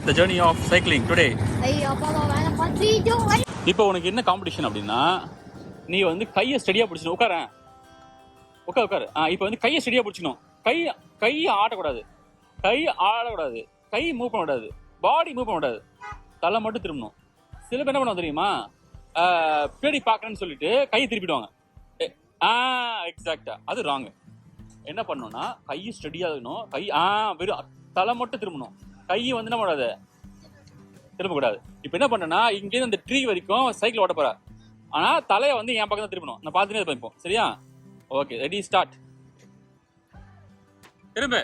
the journey of cycling today. இப்போ உனக்கு என்ன காம்படிஷன் அப்படின்னா, நீ வந்து கையை ஸ்டெடியா பிடிச்சணும். உட்காரு. இப்போ வந்து கையை ஸ்டெடியா பிடிச்சணும். கையை ஆடக்கூடாது, கை மூவ் பண்ணக்கூடாது, பாடி மூவ் பண்ணக்கூடாது, தலை மட்டும் திரும்பணும். சில பேர் என்ன பண்ணுவோம் தெரியுமா, பேடி பார்க்கறேன்னு சொல்லிட்டு கையை திருப்பிடுவாங்க. எக்ஸாக்டா, அது ராங். என்ன பண்ணணும்னா, கை ஸ்டெடியா இருக்கணும், வெறும் தலை மட்டும் திரும்பணும், கையை வந்து என்ன பண்ணாது, திரும்பக்கூடாது. இப்போ என்ன பண்ணனா, இங்கேருந்து அந்த ட்ரீ வரைக்கும் சைக்கிள் ஓட்ட போற, ஆனா தலையை வந்து என் பக்கம் தான் திரும்பணும். நான் பார்த்துட்டே இருப்பேன். இப்போ சரியா? Okay, ready, start. திரும்ப.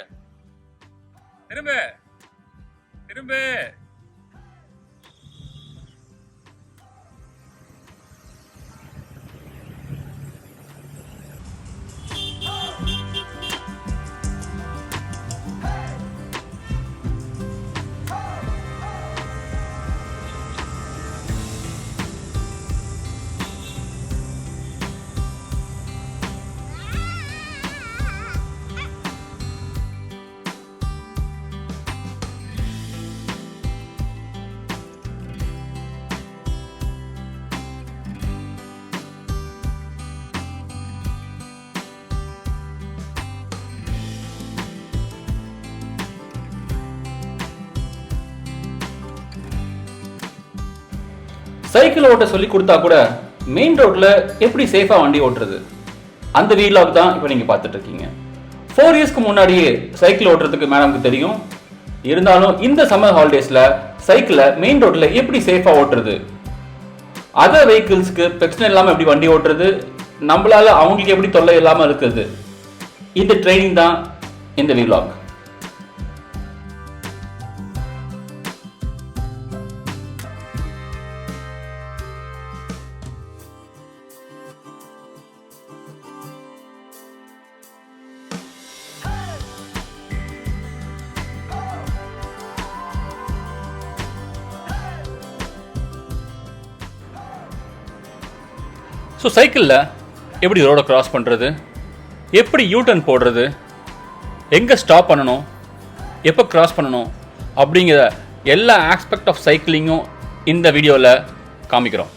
சைக்கிள் ஓட்ட சொல்லி கொடுத்தா கூட மெயின் ரோட்ல எப்படி சேஃபா வண்டி ஓட்டுறது, அந்த வீலாக் தான் இப்போ நீங்க பார்த்துட்டு இருக்கீங்க. 4 இயர்ஸ்க்கு முன்னாடியே சைக்கிள் ஓட்டுறதுக்கு மேடம்க்கு தெரியும். இருந்தாலும் இந்த சம்மர் ஹாலிடேஸ்ல சைக்கிளை மெயின் ரோட்ல எப்படி சேஃபா ஓட்டுறது, அதர் வெஹிக்கிள்ஸ்க்கு பிரச்சனை இல்லாம எப்படி வண்டி ஓட்டுறது, நம்மளால அவங்களுக்கு எப்படி தொல்லை இல்லாம இருக்குது, இந்த ட்ரைனிங் தான் இந்த வீலாக். ஸோ சைக்கிளில் எப்படி ரோடை கிராஸ் பண்ணுறது, எப்படி யூட்டர்ன் போடுறது, எங்கே ஸ்டாப் பண்ணணும், எப்போ கிராஸ் பண்ணணும் அப்படிங்கிற எல்லா ஆஸ்பெக்ட் ஆஃப் சைக்கிளிங்கும் இந்த வீடியோவில் காமிக்கிறோம்.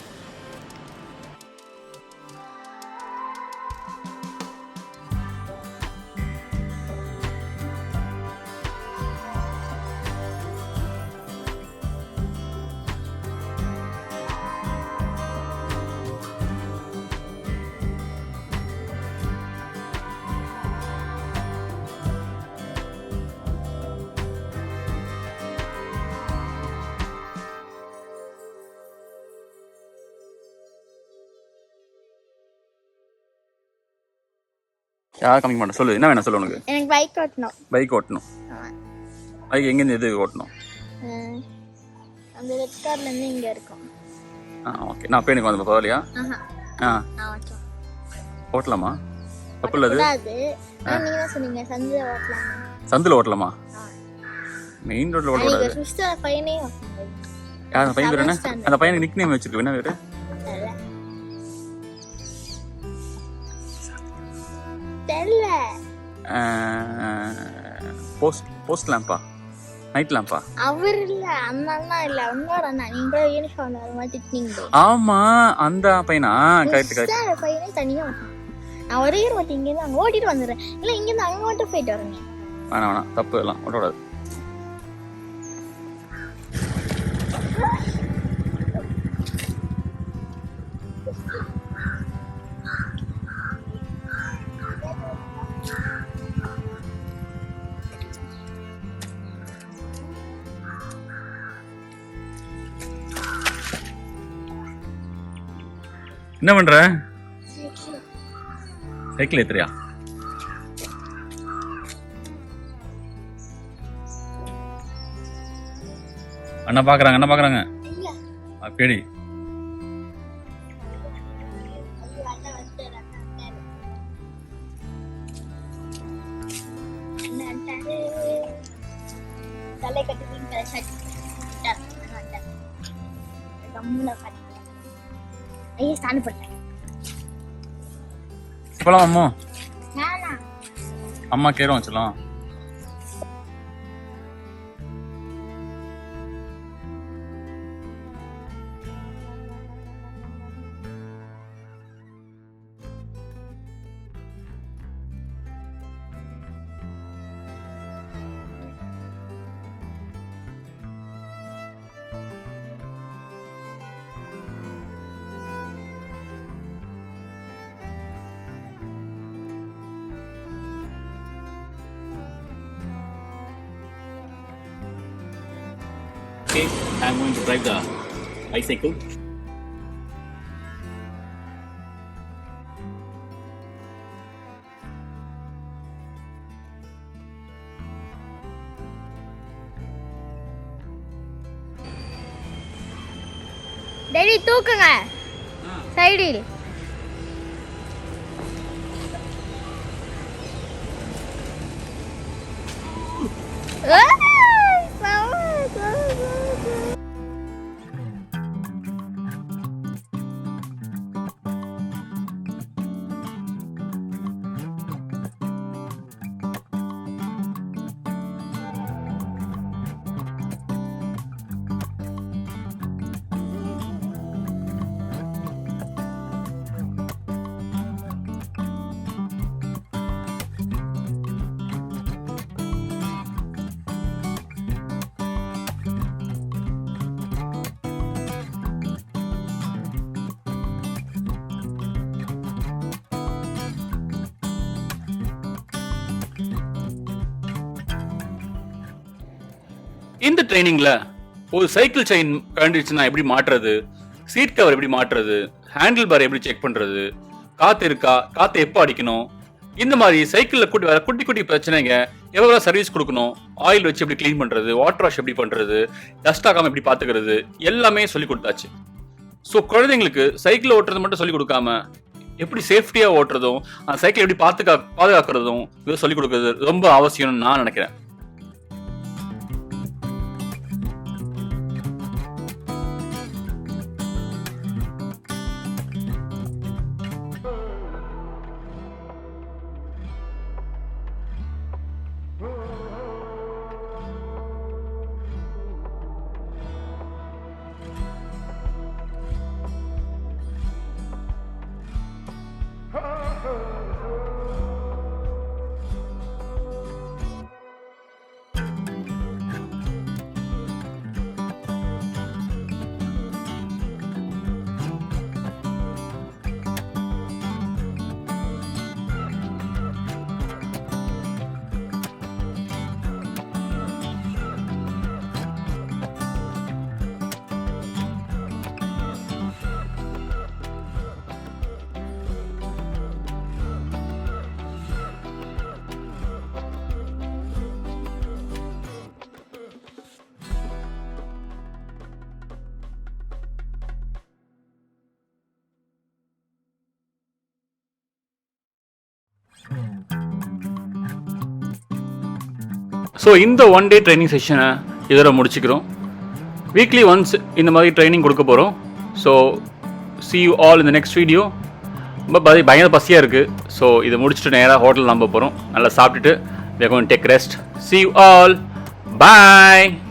யார் காமிக்க மாட்டேன், சொல்லு என்ன வேணும், சொல்லு. உனக்கு எனக்கு பைக் ஓட்டணும். பைக் எங்கேருந்து எது ஓட்டணும்? அந்த ரெட் கார்ல இருந்து இங்க இருக்கும். ஓகே, நான் போய் எனக்கு வந்து பரவாயில்லையா? ஓட்டலாமா? தப்பு இல்லை அது. நீங்க தான் சொன்னீங்க சந்தில ஓட்டலாம். சந்தில ஓட்டலாமா? மெயின் ரோட்ல ஓட்டக்கூடாது. பையனே யார் பையன் பேர் என்ன? அந்த பையனுக்கு நிக் நேம் வச்சிருக்கு, என்ன பேரு? Post லேம்பா, night லேம்பா? அவர் இல்ல, அண்ணா இல்ல, உங்களோட அண்ணா. நீங்க யூனிஃபார்ம்ல வர மாதிரி திட்டினீங்க. ஆமா, அந்த பையனா? கரெக்ட். பையனே தனியா ஓட்டணும். நான் ஒரே ஓட்டி இங்க இருந்து அங்க ஓட்டிட்டு வந்துடுறேன். இல்ல இங்க இருந்து அங்க மட்டும் போயிட்டு வரேன். வேணாம், தப்பு, எல்லாம் ஓட்டக்கூடாது. என்ன பண்ற? சைக்கிள் ஏத்துறியா? அண்ணா பாக்குறாங்க. பேடி தலை கட்டி ஐயா ஸ்டாண்ட் போட்டேன். போலாம் அம்மா. அம்மா கேரும் வச்சலாம். Okay, I'm going to drive the bicycle. Daddy தூக்குங்க சைடில். இந்த ட்ரைனிங்ல ஒரு சைக்கிள் செயின் கழண்டுச்சுன்னா எப்படி மாட்டுறது, சீட் கவர் எப்படி மாட்டுறது, ஹேண்டில் பார் எப்படி செக் பண்றது, காத்து இருக்கா, காத்து எப்போ அடிக்கணும், இந்த மாதிரி சைக்கிள்ல குட்டி குட்டி பிரச்சனைங்க, எவ்வளவு சர்வீஸ் கொடுக்கணும், ஆயில் வச்சு எப்படி கிளீன் பண்றது, வாட்டர் வாஷ் எப்படி பண்றது, டஸ்ட் ஆகாம எப்படி பாத்துக்கிறது, எல்லாமே சொல்லி கொடுத்தாச்சு. ஸோ குழந்தைங்களுக்கு சைக்கிள் ஓட்டுறது மட்டும் சொல்லி கொடுக்காம எப்படி சேஃப்டியா ஓட்டுறதும் அந்த சைக்கிள் எப்படி பாதுகாக்கிறதும் இதை சொல்லிக் கொடுக்கறது ரொம்ப அவசியம்னு நான் நினைக்கிறேன். ஸோ இந்த ஒன் டே ட்ரைனிங் செஷனை இதோட முடிச்சுக்கிறோம். வீக்லி ஒன்ஸ் இந்த மாதிரி ட்ரைனிங் கொடுக்க போகிறோம். So see you all in the next video. பயங்கர பசியாக இருக்குது. ஸோ இதை முடிச்சுட்டு நேராக ஹோட்டல் நம்ப போகிறோம். நல்லா சாப்பிட்டுட்டு we are going to take rest. See you all. Bye.